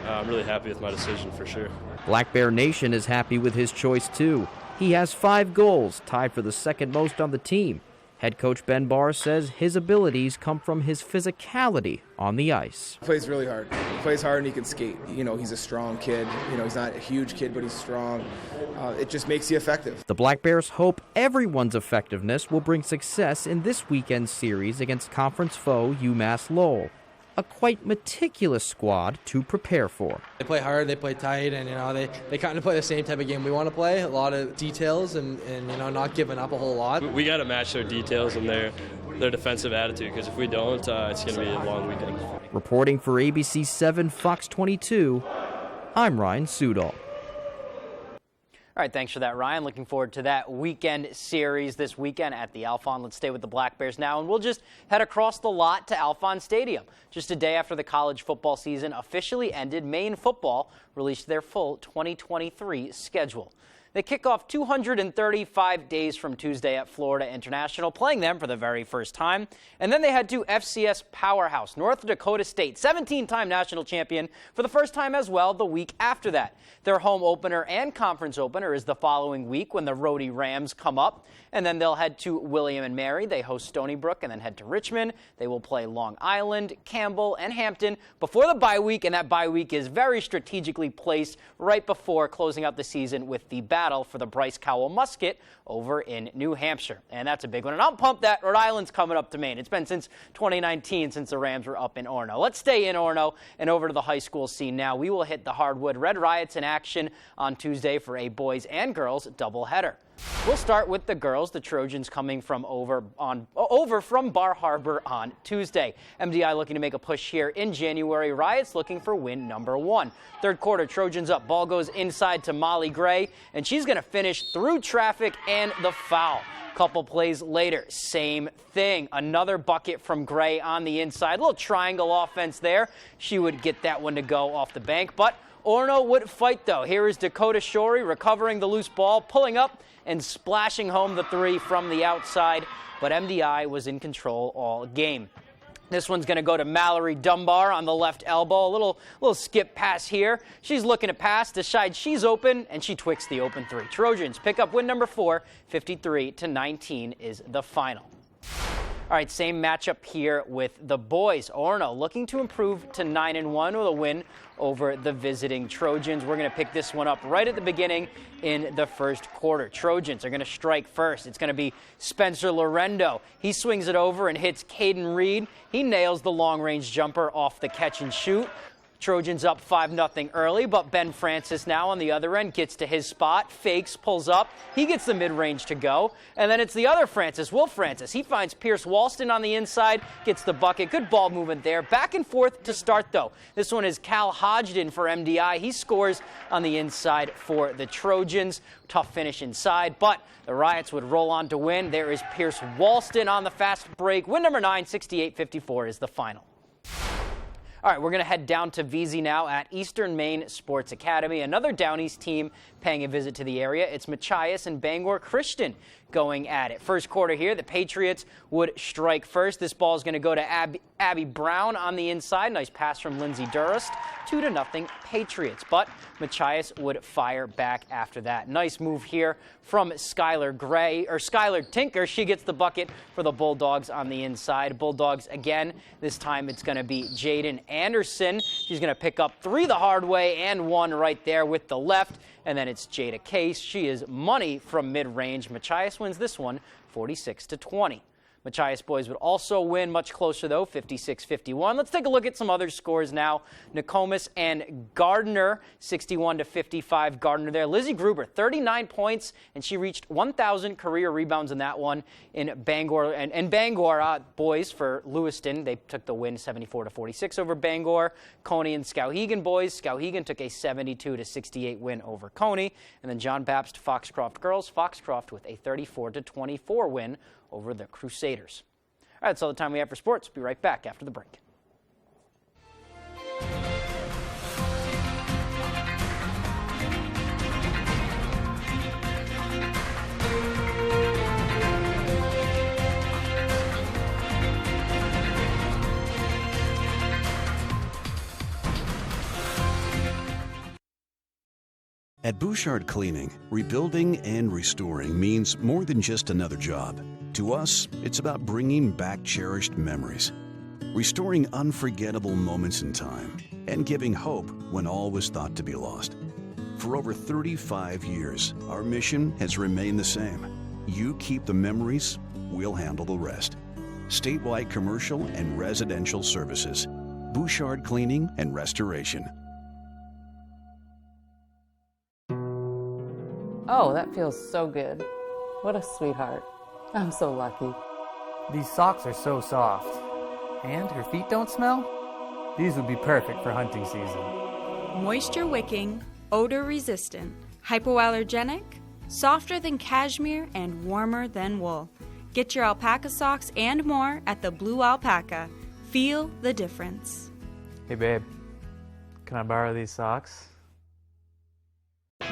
I'm really happy with my decision for sure. Black Bear Nation is happy with his choice too. He has 5 goals, tied for the second most on the team. Head coach Ben Barr says his abilities come from his physicality on the ice. He plays really hard. He plays hard and he can skate. He's a strong kid. He's not a huge kid, but he's strong. It just makes you effective. The Black Bears hope everyone's effectiveness will bring success in this weekend's series against conference foe UMass Lowell. A quite meticulous squad to prepare for. They play hard, they play tight, and they kind of play the same type of game we want to play. A lot of details and not giving up a whole lot. We got to match their details and their defensive attitude, because if we don't, it's going to be a long weekend. Reporting for ABC 7 Fox 22, I'm Ryan Sudol. All right, thanks for that, Ryan. Looking forward to that weekend series this weekend at the Alphon. Let's stay with the Black Bears now, and we'll just head across the lot to Alphon Stadium. Just a day after the college football season officially ended, Maine football released their full 2023 schedule. They kick off 235 days from Tuesday at Florida International, playing them for the very first time. And then they head to FCS powerhouse, North Dakota State, 17-time national champion, for the first time as well the week after that. Their home opener and conference opener is the following week when the Rhodey Rams come up. And then they'll head to William & Mary. They host Stony Brook and then head to Richmond. They will play Long Island, Campbell, and Hampton before the bye week. And that bye week is very strategically placed right before closing out the season with the Battle battle for the Bryce Cowell Musket over in New Hampshire. And that's a big one. And I'm pumped that Rhode Island's coming up to Maine. It's been since 2019 since the Rams were up in Orono. Let's stay in Orono and over to the high school scene now. We will hit the hardwood. Red Riots in action on Tuesday for a boys and girls doubleheader. We'll start with the girls. The Trojans coming from over from Bar Harbor on Tuesday. MDI looking to make a push here in January. Riots looking for win number 1. Third quarter, Trojans up. Ball goes inside to Molly Gray, and she's going to finish through traffic and the foul. Couple plays later, same thing. Another bucket from Gray on the inside. A little triangle offense there. She would get that one to go off the bank, but Orono would fight, though. Here is Dakota Shorey recovering the loose ball, pulling up and splashing home the 3 from the outside, but MDI was in control all game. This one's going to go to Mallory Dunbar on the left elbow. A little skip pass here. She's looking to pass, decides she's open, and she twicks the open 3. Trojans pick up win number 4, 53-19 is the final. All right, same matchup here with the boys. Orono looking to improve to 9-1 with a win over the visiting Trojans. We're going to pick this one up right at the beginning in the first quarter. Trojans are going to strike first. It's going to be Spencer Lorendo. He swings it over and hits Caden Reed. He nails the long-range jumper off the catch and shoot. Trojans up 5-0 early, but Ben Francis now on the other end gets to his spot, fakes, pulls up. He gets the mid-range to go. And then it's the other Francis, Will Francis. He finds Pierce Walston on the inside, gets the bucket. Good ball movement there. Back and forth to start, though. This one is Cal Hodgden for MDI. He scores on the inside for the Trojans. Tough finish inside, but the Riots would roll on to win. There is Pierce Walston on the fast break. Win number 9, 68-54 is the final. All right, we're going to head down to VZ now at Eastern Maine Sports Academy. Another Down East team paying a visit to the area. It's Machias and Bangor Christian going at it. First quarter here, the Patriots would strike first. This ball is going to go to Abby Brown on the inside. Nice pass from Lindsay Durst. 2-0 Patriots, but Machias would fire back after that. Nice move here from Skylar Tinker. She gets the bucket for the Bulldogs on the inside. Bulldogs again. This time it's going to be Jaden Anderson. She's going to pick up 3 the hard way and 1 right there with the left. And then it's Jada Case. She is money from mid-range. Machias wins this one 46-20. Machias boys would also win, much closer though, 56-51. Let's take a look at some other scores now. Nokomis and Gardner, 61-55. Gardner there. Lizzie Gruber, 39 points, and she reached 1,000 career rebounds in that one in Bangor. And Bangor boys for Lewiston, they took the win 74-46 over Bangor. Coney and Skowhegan boys. Skowhegan took a 72-68 win over Coney. And then John Baptist Foxcroft girls. Foxcroft with a 34-24 win over the Crusaders. All right, that's all the time we have for sports. Be right back after the break. At Bouchard Cleaning, rebuilding and restoring means more than just another job. To us, it's about bringing back cherished memories, restoring unforgettable moments in time, and giving hope when all was thought to be lost. For over 35 years, our mission has remained the same. You keep the memories, we'll handle the rest. Statewide commercial and residential services. Bouchard Cleaning and Restoration. Oh, that feels so good. What a sweetheart. I'm so lucky. These socks are so soft. And her feet don't smell? These would be perfect for hunting season. Moisture wicking, odor resistant, hypoallergenic, softer than cashmere, and warmer than wool. Get your alpaca socks and more at the Blue Alpaca. Feel the difference. Hey babe, can I borrow these socks?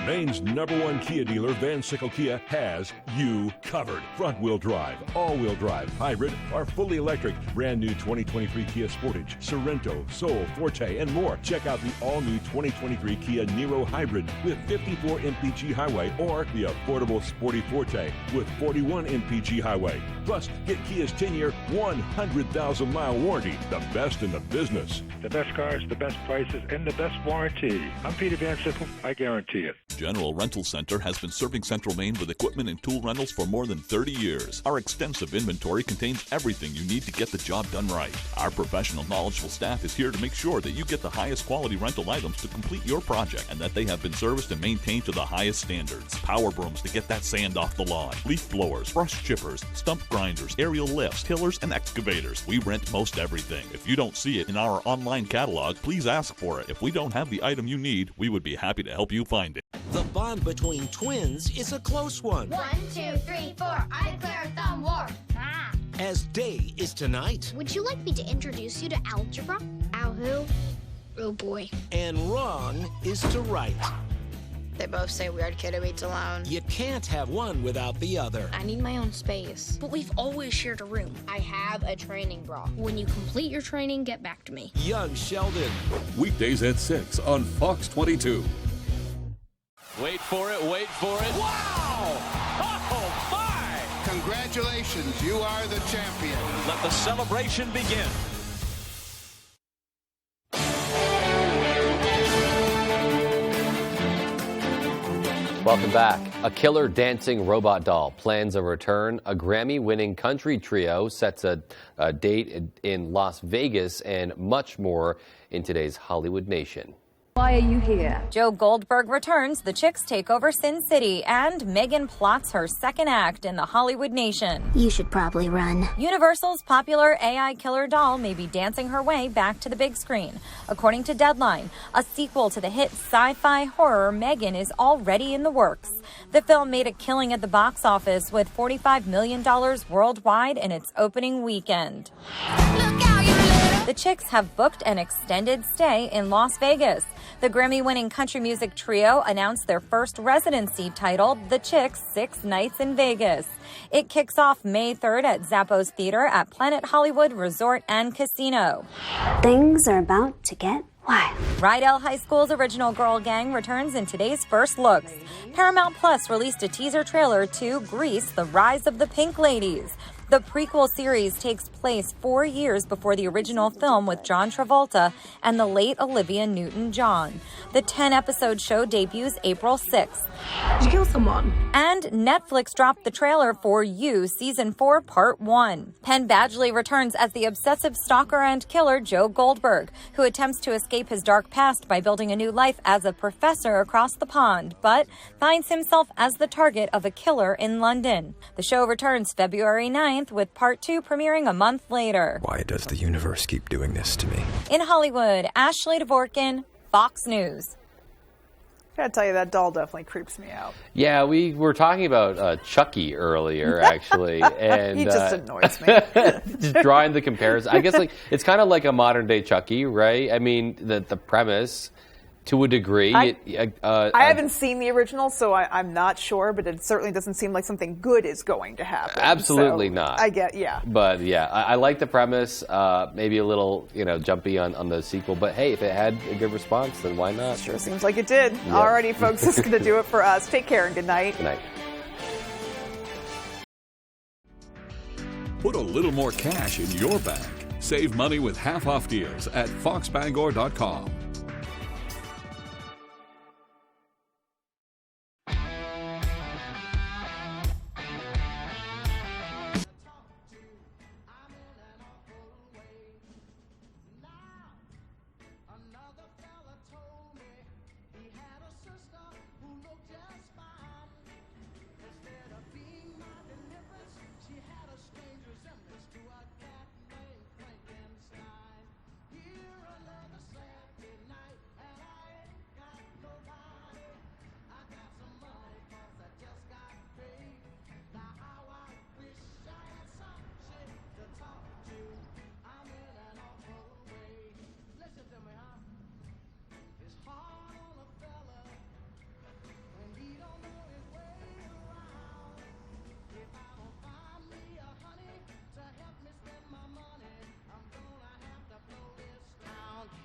Maine's #1 Kia dealer, Van Sickle Kia, has you covered. Front-wheel drive, all-wheel drive, hybrid, or fully electric. Brand new 2023 Kia Sportage, Sorento, Soul, Forte, and more. Check out the all-new 2023 Kia Niro Hybrid with 54 mpg highway, or the affordable Sporty Forte with 41 mpg highway. Plus, get Kia's 10-year, 100,000-mile warranty, the best in the business. The best cars, the best prices, and the best warranty. I'm Peter Van Sickle. I guarantee it. General Rental Center has been serving Central Maine with equipment and tool rentals for more than 30 years. Our extensive inventory contains everything you need to get the job done right. Our professional, knowledgeable staff is here to make sure that you get the highest quality rental items to complete your project and that they have been serviced and maintained to the highest standards. Power brooms to get that sand off the lawn, leaf blowers, brush chippers, stump grinders, aerial lifts, tillers, and excavators. We rent most everything. If you don't see it in our online catalog, please ask for it. If we don't have the item you need, we would be happy to help you find it. The bond between twins is a close one. 1, 2, 3, 4, I declare a thumb war. As day is tonight. Would you like me to introduce you to algebra? Al who? Oh boy. And wrong is to right. They both say weird kid who eats alone. You can't have one without the other. I need my own space. But we've always shared a room. I have a training bra. When you complete your training, get back to me. Young Sheldon. Weekdays at 6 on Fox 22. Wait for it, wait for it. Wow! Oh, my! Congratulations, you are the champion. Let the celebration begin. Welcome back. A killer dancing robot doll plans a return. A Grammy-winning country trio sets a date in Las Vegas, and much more in today's Hollywood Nation. Why are you here? Joe Goldberg returns, the Chicks take over Sin City, and Megan plots her second act in the Hollywood Nation. You should probably run. Universal's popular AI killer doll may be dancing her way back to the big screen. According to Deadline, a sequel to the hit sci-fi horror Megan is already in the works. The film made a killing at the box office with $45 million worldwide in its opening weekend. The Chicks have booked an extended stay in Las Vegas. The Grammy-winning country music trio announced their first residency titled The Chicks 6 Nights in Vegas. It kicks off May 3rd at Zappos Theater at Planet Hollywood Resort and Casino. Things are about to get wild. Rydell High School's original girl gang returns in today's first looks. Paramount Plus released a teaser trailer to Grease, The Rise of the Pink Ladies. The prequel series takes place 4 years before the original film with John Travolta and the late Olivia Newton-John. The 10-episode show debuts April 6th. Did you kill someone? And Netflix dropped the trailer for You, Season 4, Part 1. Penn Badgley returns as the obsessive stalker and killer Joe Goldberg, who attempts to escape his dark past by building a new life as a professor across the pond, but finds himself as the target of a killer in London. The show returns February 9th, with Part 2 premiering a month later. Why does the universe keep doing this to me? In Hollywood, Ashley Dvorkin, Fox News. I gotta tell you, that doll definitely creeps me out. Yeah, we were talking about Chucky earlier, actually, and he just annoys me. Just drawing the comparison, I guess, like it's kind of like a modern day Chucky, right? I mean, the premise, to a degree. I haven't seen the original, so I'm not sure, but it certainly doesn't seem like something good is going to happen. Absolutely so not. I get, yeah. But yeah, I like the premise. Maybe a little, jumpy on the sequel. But hey, if it had a good response, then why not? Sure seems like it did. Yep. Alrighty, folks, this is going to do it for us. Take care and good night. Good night. Put a little more cash in your bank. Save money with half-off deals at foxbangor.com.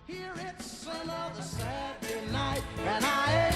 Here it's another Saturday night, and I